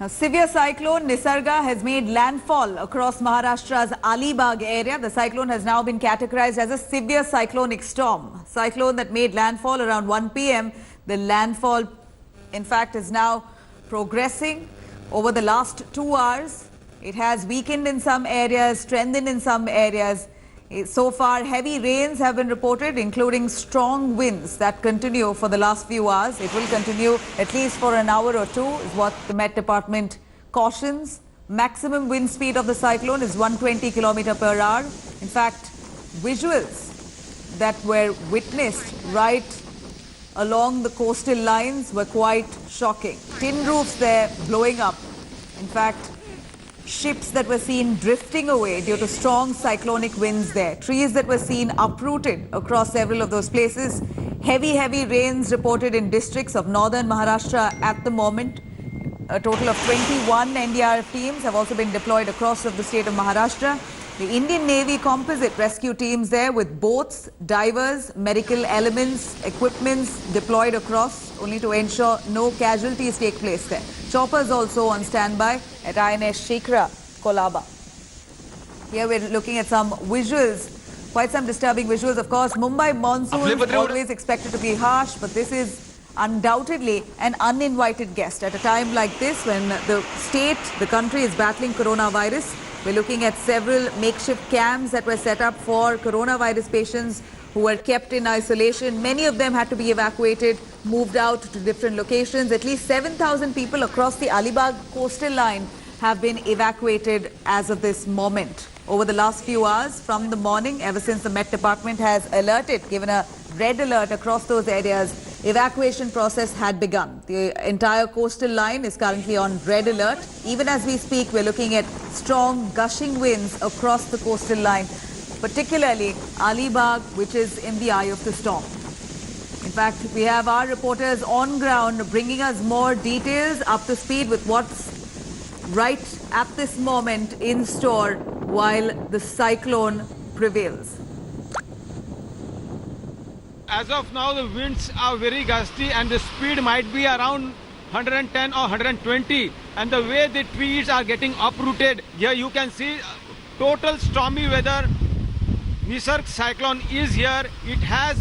A severe cyclone Nisarga has made landfall across Maharashtra's Alibag area. The cyclone has now been categorized as a severe cyclonic storm. Cyclone that made landfall around 1 p.m. The landfall, in fact, is now progressing over the last 2 hours. It has weakened in some areas, strengthened in some areas. So far, heavy rains have been reported, including strong winds that continue for the last few hours. It will continue at least for an hour or two, is what the Met Department cautions. Maximum wind speed of the cyclone is 120 km per hour. In fact, visuals that were witnessed right along the coastal lines were quite shocking. Tin roofs there blowing up. In fact, ships that were seen drifting away due to strong cyclonic winds there. Trees that were seen uprooted across several of those places. Heavy rains reported in districts of northern Maharashtra at the moment. A total of 21 NDRF teams have also been deployed across the state of Maharashtra. The Indian Navy composite rescue teams there with boats, divers, medical elements, equipments deployed across only to ensure no casualties take place there. Choppers also on standby at INS Shikra, Kolaba. Here we're looking at some visuals, quite some disturbing visuals. Of course, Mumbai monsoon always expected to be harsh, but this is undoubtedly an uninvited guest. At a time like this, when the country is battling coronavirus, we're looking at several makeshift camps that were set up for coronavirus patients who were kept in isolation. Many of them had to be evacuated, moved out to different locations. At least 7,000 people across the Alibag coastal line have been evacuated as of this moment. Over the last few hours, from the morning, ever since the Met Department has given a red alert across those areas, evacuation process had begun. The entire coastal line is currently on red alert. Even as we speak, we're looking at strong gushing winds across the coastal line, particularly Alibag, which is in the eye of the storm. In fact, we have our reporters on ground bringing us more details, up to speed with what's right at this moment in store while the cyclone prevails. As of now, the winds are very gusty and the speed might be around 110 or 120. And the way the trees are getting uprooted, here you can see total stormy weather. Nisarg cyclone is here. It has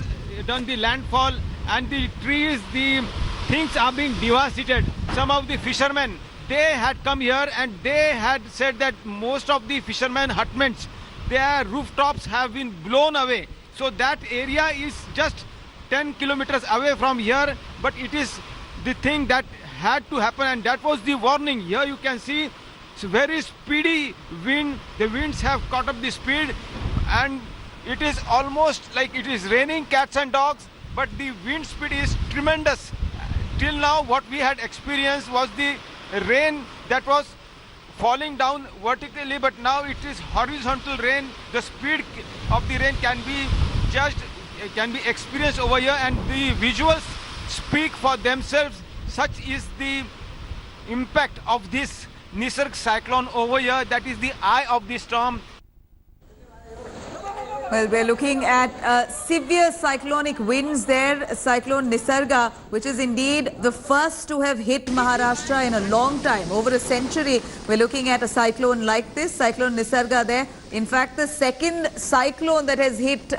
done the landfall and the trees, the things are being devastated. Some of the fishermen, they had come here and they had said that most of the fishermen hutments, their rooftops have been blown away. So that area is just 10 kilometers away from here, but it is the thing that had to happen and that was the warning. Here you can see it's very speedy wind. The winds have caught up the speed and it is almost like it is raining cats and dogs, but the wind speed is tremendous. Till now what we had experienced was the rain that was falling down vertically, but now it is horizontal rain. The speed of the rain can be judged, can be experienced over here, and the visuals speak for themselves. Such is the impact of this Nisarg cyclone over here. That is the eye of the storm. Well, we're looking at severe cyclonic winds there. Cyclone Nisarga, which is indeed the first to have hit Maharashtra in a long time, over a century. We're looking at a cyclone like this, Cyclone Nisarga there. In fact, the second cyclone that has hit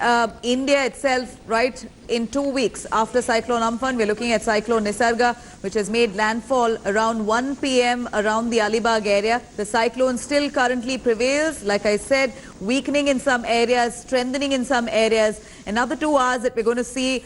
India itself, right, in 2 weeks after Cyclone Amphan. We're looking at Cyclone Nisarga, which has made landfall around 1 p.m. around the Alibag area. The cyclone still currently prevails, like I said, weakening in some areas, strengthening in some areas. Another 2 hours that we're going to see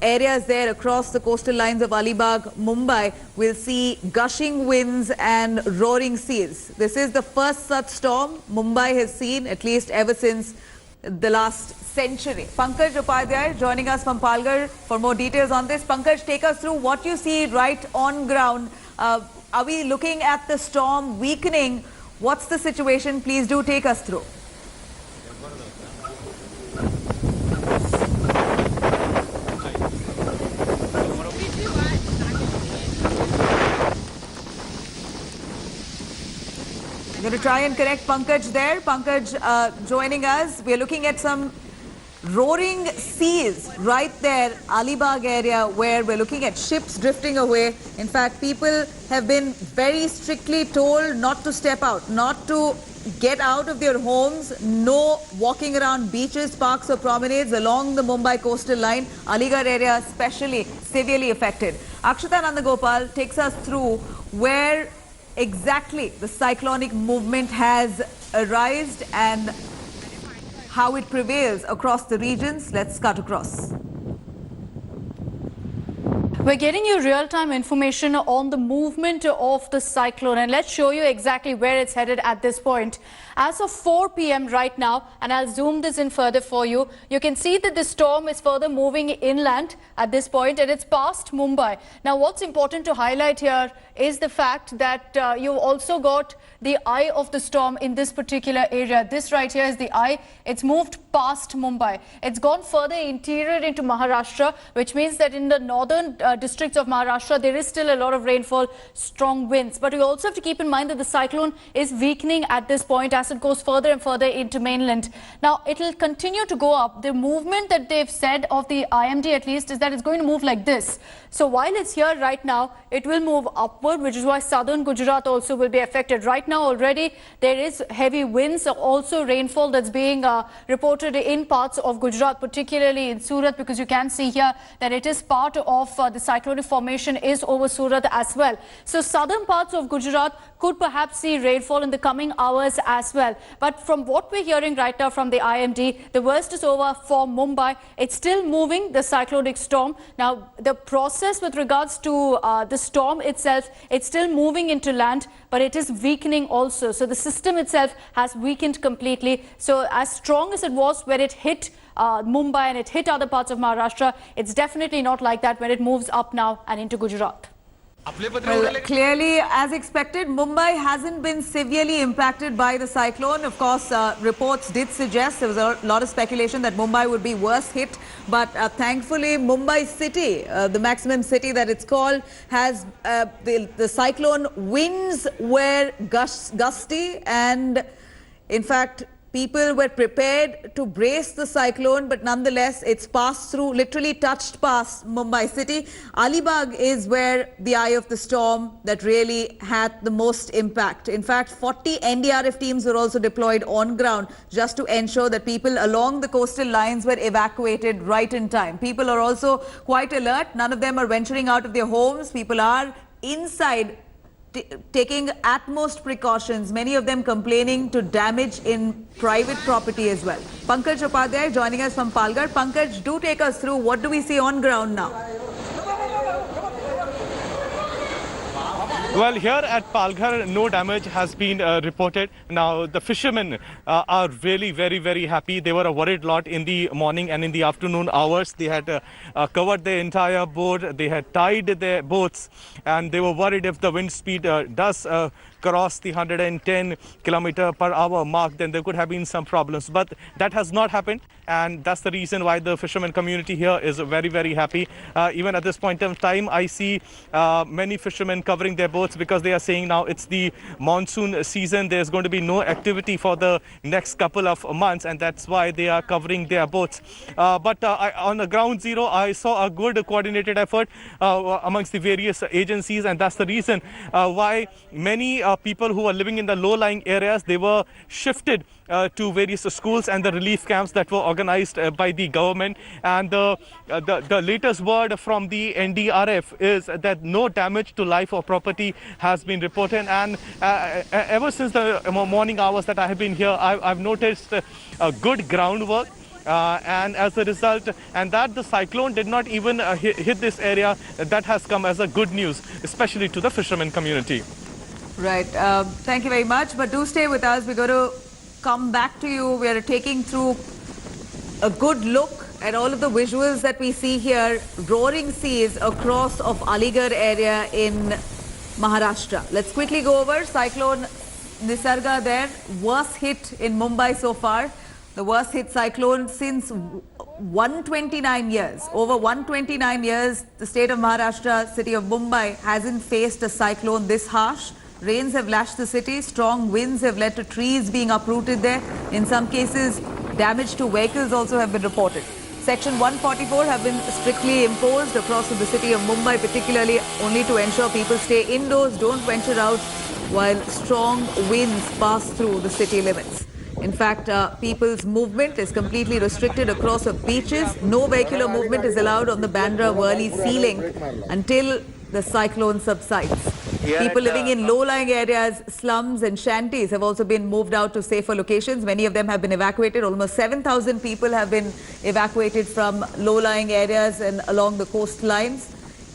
areas there across the coastal lines of Alibag, Mumbai, will see gushing winds and roaring seas. This is the first such storm Mumbai has seen, at least ever since the last century. Pankaj Upadhyay joining us from Palghar for more details on this. Pankaj, take us through what you see right on ground. Are we looking at the storm weakening? What's the situation? Please do take us through. I'm going to try and connect Pankaj there. Pankaj joining us. We're looking at some roaring seas right there, Alibag area, where we're looking at ships drifting away. In fact, people have been very strictly told not to step out, not to get out of their homes, no walking around beaches, parks or promenades along the Mumbai coastal line. Aligarh area especially severely affected. Akshata Nandagopal takes us through where exactly the cyclonic movement has arisen and how it prevails across the regions. Let's cut across. We're getting you real-time information on the movement of the cyclone, and let's show you exactly where it's headed at this point. As of 4 p.m. right now, and I'll zoom this in further for you, you can see that the storm is further moving inland at this point, and it's past Mumbai. Now, what's important to highlight here is the fact that you've also got the eye of the storm in this particular area. This right here is the eye. It's moved past Mumbai. It's gone further interior into Maharashtra, which means that in the northern districts of Maharashtra, there is still a lot of rainfall, strong winds. But we also have to keep in mind that the cyclone is weakening at this point as it goes further and further into mainland. Now, it will continue to go up. The movement that they've said of the IMD at least is that it's going to move like this. So while it's here right now, it will move upward, which is why southern Gujarat also will be affected. Right now already there is heavy winds, also rainfall that's being reported in parts of Gujarat, particularly in Surat, because you can see here that it is part of the cyclonic formation is over Surat as well. So southern parts of Gujarat could perhaps see rainfall in the coming hours as well. But from what we're hearing right now from the IMD, the worst is over for Mumbai. It's still moving, the cyclonic storm. Now, the process with regards to the storm itself, it's still moving into land, but it is weakening also. So the system itself has weakened completely. So as strong as it was when it hit Mumbai and it hit other parts of Maharashtra, it's definitely not like that when it moves up now and into Gujarat. Well, clearly, as expected, Mumbai hasn't been severely impacted by the cyclone. Of course, reports did suggest, there was a lot of speculation that Mumbai would be worse hit. But thankfully, Mumbai city, the maximum city that it's called, has the cyclone winds were gusty, and in fact, people were prepared to brace the cyclone, but nonetheless, it's passed through, literally touched past Mumbai city. Alibag is where the eye of the storm that really had the most impact. In fact, 40 NDRF teams were also deployed on ground just to ensure that people along the coastal lines were evacuated right in time. People are also quite alert. None of them are venturing out of their homes. People are inside, taking utmost precautions, many of them complaining to damage in private property as well. Pankaj Upadhyay joining us from Palghar. Pankaj, do take us through what do we see on ground now? Well, here at Palghar, no damage has been reported. Now, the fishermen are really very happy. They were a worried lot in the morning and in the afternoon hours. They had covered the entire boat. They had tied their boats, and they were worried if the wind speed does cross the 110 km/h mark, then there could have been some problems. But that has not happened, and that's the reason why the fishermen community here is very happy. Even at this point in time, I see many fishermen covering their boats because they are saying now it's the monsoon season. There's going to be no activity for the next couple of months, and that's why they are covering their boats. But on the ground zero, I saw a good coordinated effort amongst the various agencies, and that's the reason why many people who are living in the low-lying areas, they were shifted to various schools and the relief camps that were organized by the government. And the latest word from the NDRF is that no damage to life or property has been reported. And ever since the morning hours that I have been here, I've noticed a good groundwork. And as a result, and that the cyclone did not even hit this area, that has come as a good news, especially to the fishermen community. Right. Thank you very much. But do stay with us. We're going to come back to you. We are taking through a good look at all of the visuals that we see here. Roaring seas across of Aligarh area in Maharashtra. Let's quickly go over Cyclone Nisarga there. Worst hit in Mumbai so far. The worst hit cyclone since 129 years. Over 129 years, the state of Maharashtra, city of Mumbai, hasn't faced a cyclone this harsh. Rains have lashed the city. Strong winds have led to trees being uprooted there. In some cases, Damage to vehicles also have been reported. Section 144 have been strictly imposed across the city of Mumbai, particularly only to ensure people stay indoors, don't venture out while strong winds pass through the city limits. In fact, people's movement is completely restricted across the beaches. No vehicular movement is allowed on the Bandra-Worli sea link until the cyclone subsides. People living in low-lying areas, slums and shanties have also been moved out to safer locations. Many of them have been evacuated. Almost 7,000 people have been evacuated from low-lying areas and along the coastlines.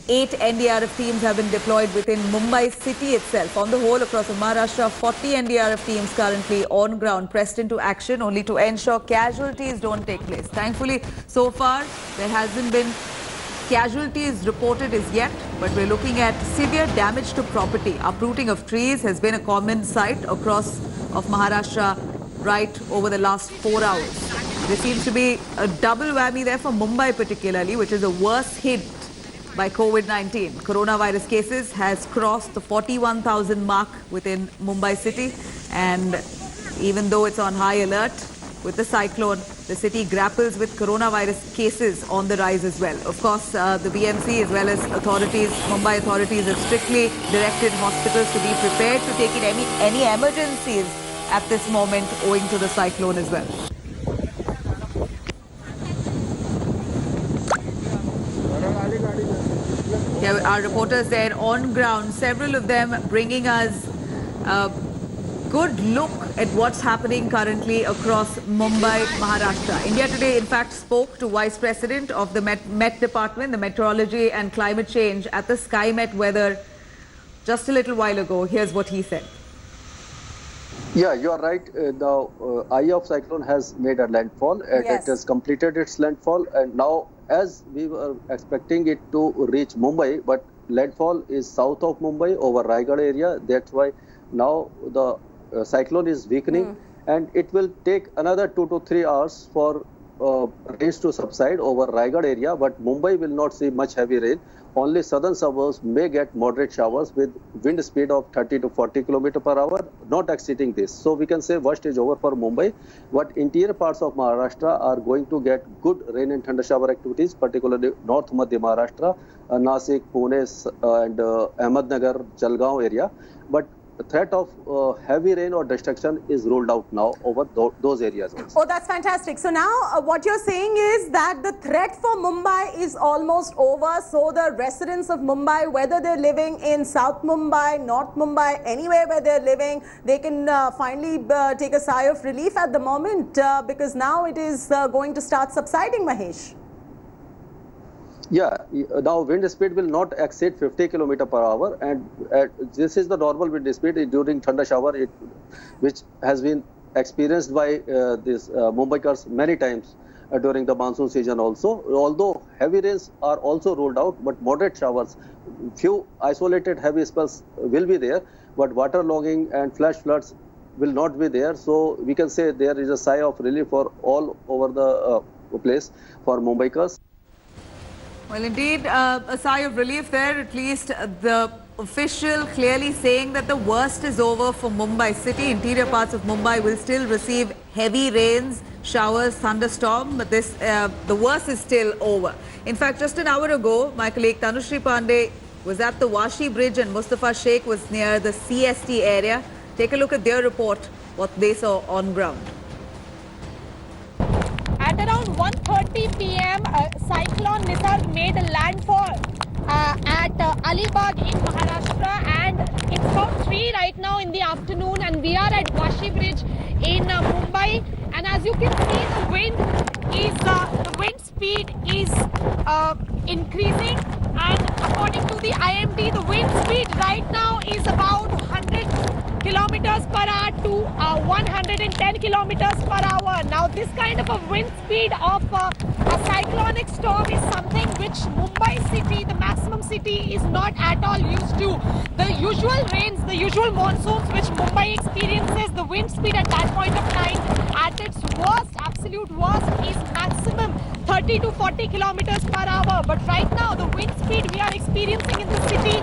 8 NDRF teams have been deployed within Mumbai city itself. On the whole, across Maharashtra, 40 NDRF teams currently on ground, pressed into action only to ensure casualties don't take place. Thankfully, so far, there hasn't been casualties reported as yet, but we're looking at severe damage to property. Uprooting of trees has been a common sight across of Maharashtra right over the last 4 hours. There seems to be a double whammy there for Mumbai particularly, which is the worst hit by COVID-19. Coronavirus cases has crossed the 41,000 mark within Mumbai city, and even though it's on high alert with the cyclone, the city grapples with coronavirus cases on the rise as well. Of course, the BMC as well as authorities, Mumbai authorities have strictly directed hospitals to be prepared to take in any emergencies at this moment owing to the cyclone as well. Here are reporters there on ground, several of them bringing us a good look at what's happening currently across Mumbai, Maharashtra. India Today, in fact, spoke to Vice President of the Met Department, the Meteorology and Climate Change at the SkyMet Weather just a little while ago. Here's what he said. Yeah, you are right. The eye of cyclone has made a landfall and Yes. it has completed its landfall. And now, as we were expecting it to reach Mumbai, but landfall is south of Mumbai over Raigad area. That's why now the cyclone is weakening and it will take another 2 to 3 hours for rains to subside over Raigad area. But Mumbai will not see much heavy rain. Only southern suburbs may get moderate showers with wind speed of 30 to 40 km per hour, not exceeding this. So we can say worst is over for Mumbai. But interior parts of Maharashtra are going to get good rain and thunder shower activities, particularly North Madhya Maharashtra, Nasik, Pune and Ahmednagar, Jalgaon area. But the threat of heavy rain or destruction is ruled out now over those areas also. Oh, that's fantastic. So now what you're saying is that the threat for Mumbai is almost over. So the residents of Mumbai, whether they're living in South Mumbai, North Mumbai, anywhere where they're living, they can finally take a sigh of relief at the moment because now it is going to start subsiding, Mahesh. Yeah, now wind speed will not exceed 50 km per hour, and this is the normal wind speed during thunder shower, which has been experienced by these Mumbaikars many times during the monsoon season also. Although heavy rains are also ruled out, but moderate showers, few isolated heavy spells will be there, but waterlogging and flash floods will not be there. So we can say there is a sigh of relief for all over the place for Mumbaikars. Well, indeed, a sigh of relief there, at least the official clearly saying that the worst is over for Mumbai city. Interior parts of Mumbai will still receive heavy rains, showers, thunderstorm, but the worst is still over. In fact, just an hour ago, my colleague Tanushree Pandey was at the Washi Bridge and Mustafa Sheikh was near the CST area. Take a look at their report, what they saw on ground. At around 1:30 p.m., Cyclone Nisarg made a landfall at Alibag in Maharashtra, and it's about 3 right now in the afternoon, and we are at Washi Bridge in Mumbai. And as you can see, the wind speed is increasing, and according to the IMD, the wind speed right now is about 100 kilometers per hour to 110 kilometers per hour. Now, this kind of a wind speed of a cyclonic storm is something which Mumbai city, the maximum city, is not at all used to. The usual rains, the usual monsoons which Mumbai experiences, the wind speed at that point of time, at its worst, absolute worst, is maximum 30 to 40 kilometers per hour. But right now, the wind speed we are experiencing in the city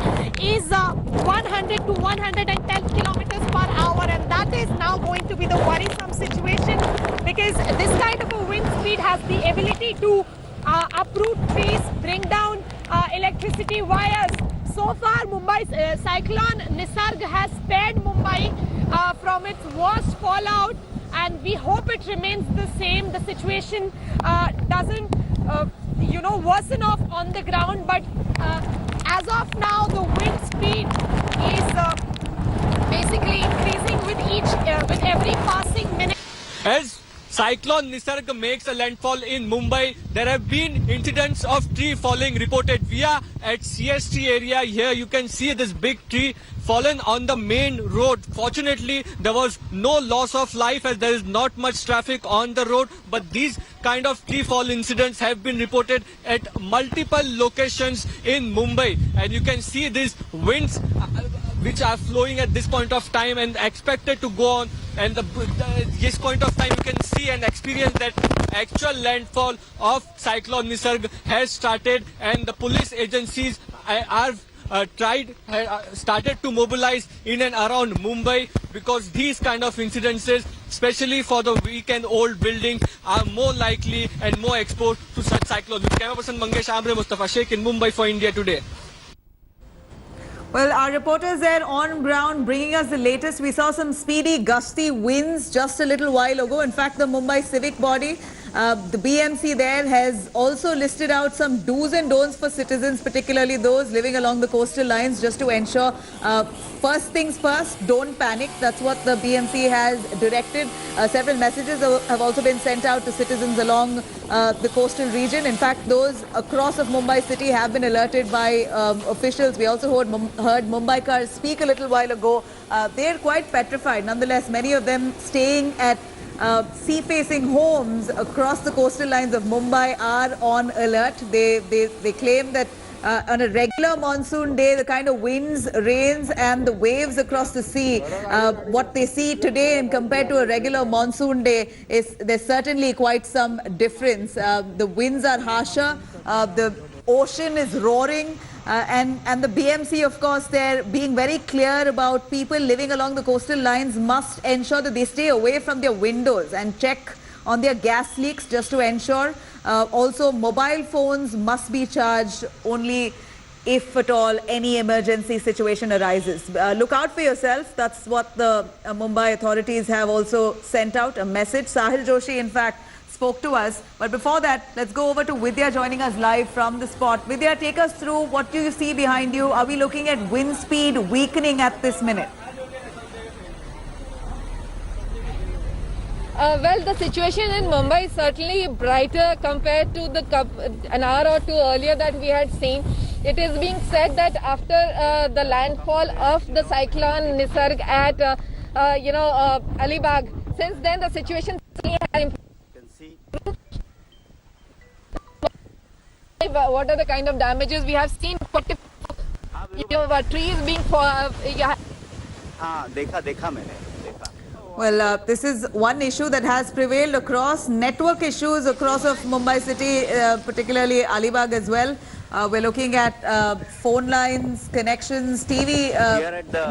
is 100 to 110 kilometers per hour, and that is now going to be the worrisome situation because this kind of a wind speed has the ability to uproot trees, bring down electricity wires. So far, Mumbai's cyclone Nisarg has spared Mumbai from its worst fallout, and we hope it remains the same. The situation doesn't, worsen off on the ground, but as of now, the wind speed is basically increasing with every passing minute. As Cyclone Nisarg makes a landfall in Mumbai, there have been incidents of tree falling reported. We are at CST area here. You can see this big tree fallen on the main road. Fortunately, there was no loss of life as there is not much traffic on the road. But these kind of tree fall incidents have been reported at multiple locations in Mumbai. And you can see these winds which are flowing at this point of time and expected to go on. And this point of time, you can see and experience that actual landfall of Cyclone Nisarg has started, and the police agencies are started to mobilize in and around Mumbai, because these kind of incidences, especially for the weekend-old buildings, are more likely and more exposed to such cyclones. With camera person Mangesh Amre, Mustafa Sheikh in Mumbai for India Today. Well, our reporters there on ground bringing us the latest. We saw some speedy, gusty winds just a little while ago. In fact, the Mumbai Civic Body, the BMC there, has also listed out some do's and don'ts for citizens, particularly those living along the coastal lines, just to ensure, first things first, don't panic. That's what the BMC has directed. Several messages have also been sent out to citizens along the coastal region. In fact, those across of Mumbai city have been alerted by officials. We also heard Mumbaikars speak a little while ago. They're quite petrified. Nonetheless, many of them staying at sea-facing homes across the coastal lines of Mumbai are on alert. They claim that on a regular monsoon day, the kind of winds, rains and the waves across the sea, what they see today and compared to a regular monsoon day, there's certainly quite some difference. The winds are harsher, the ocean is roaring, and the BMC, of course, they're being very clear about people living along the coastal lines must ensure that they stay away from their windows and check on their gas leaks just to ensure. Also, mobile phones must be charged only if at all any emergency situation arises. Look out for yourself. That's what the Mumbai authorities have also sent out, a message. Sahil Joshi, in fact, spoke to us. But before that, let's go over to Vidya joining us live from the spot. Vidya, take us through what do you see behind you? Are we looking at wind speed weakening at this minute? Well, the situation in Mumbai is certainly brighter compared to an hour or two earlier that we had seen. It is being said that after the landfall of the cyclone Nisarg at, Alibag, since then the situation has improved. What are the kind of damages we have seen? Trees being Well, this is one issue that has prevailed across network issues across of Mumbai city, particularly Alibag as well. We're looking at phone lines, connections, TV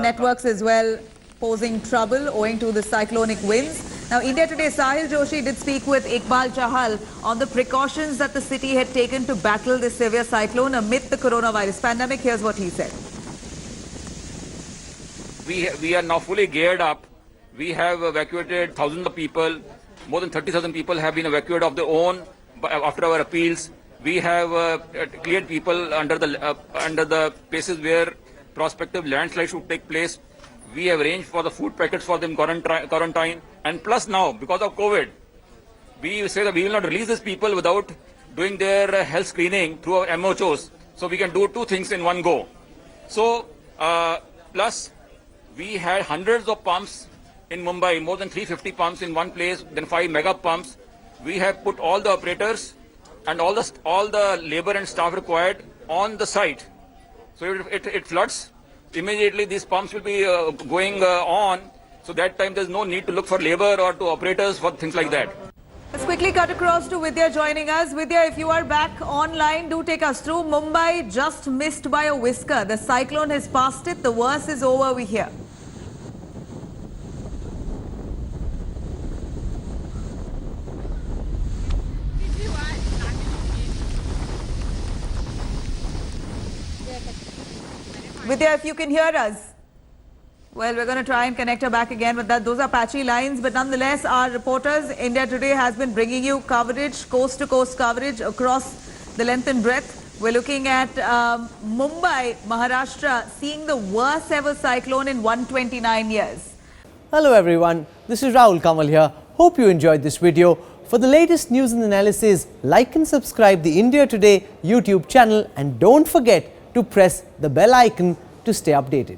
networks as well, posing trouble owing to the cyclonic winds. Now, India Today Sahil Joshi did speak with Iqbal Chahal on the precautions that the city had taken to battle this severe cyclone amid the coronavirus pandemic. Here's what he said. We are now fully geared up. We have evacuated thousands of people. More than 30,000 people have been evacuated of their own after our appeals. We have cleared people under the places where prospective landslides should take place. We have arranged for the food packets for them quarantine. And plus now, because of COVID, we say that we will not release these people without doing their health screening through our MOHs. So we can do two things in one go. So, plus, we had hundreds of pumps in Mumbai, more than 350 pumps in one place, then 5 mega pumps. We have put all the operators and all the labor and staff required on the site. So if it floods, immediately these pumps will be going on. So that time there's no need to look for labor or to operators for things like that. Let's quickly cut across to Vidya joining us. Vidya, if you are back online, do take us through. Mumbai just missed by a whisker. The cyclone has passed it. The worst is over, we hear. Vidya, if you can hear us. Well, we're going to try and connect her back again, but those are patchy lines. But nonetheless, our reporters, India Today, has been bringing you coverage, coast-to-coast coverage across the length and breadth. We're looking at Mumbai, Maharashtra, seeing the worst ever cyclone in 129 years. Hello everyone, this is Rahul Kamal here. Hope you enjoyed this video. For the latest news and analysis, like and subscribe the India Today YouTube channel and don't forget to press the bell icon to stay updated.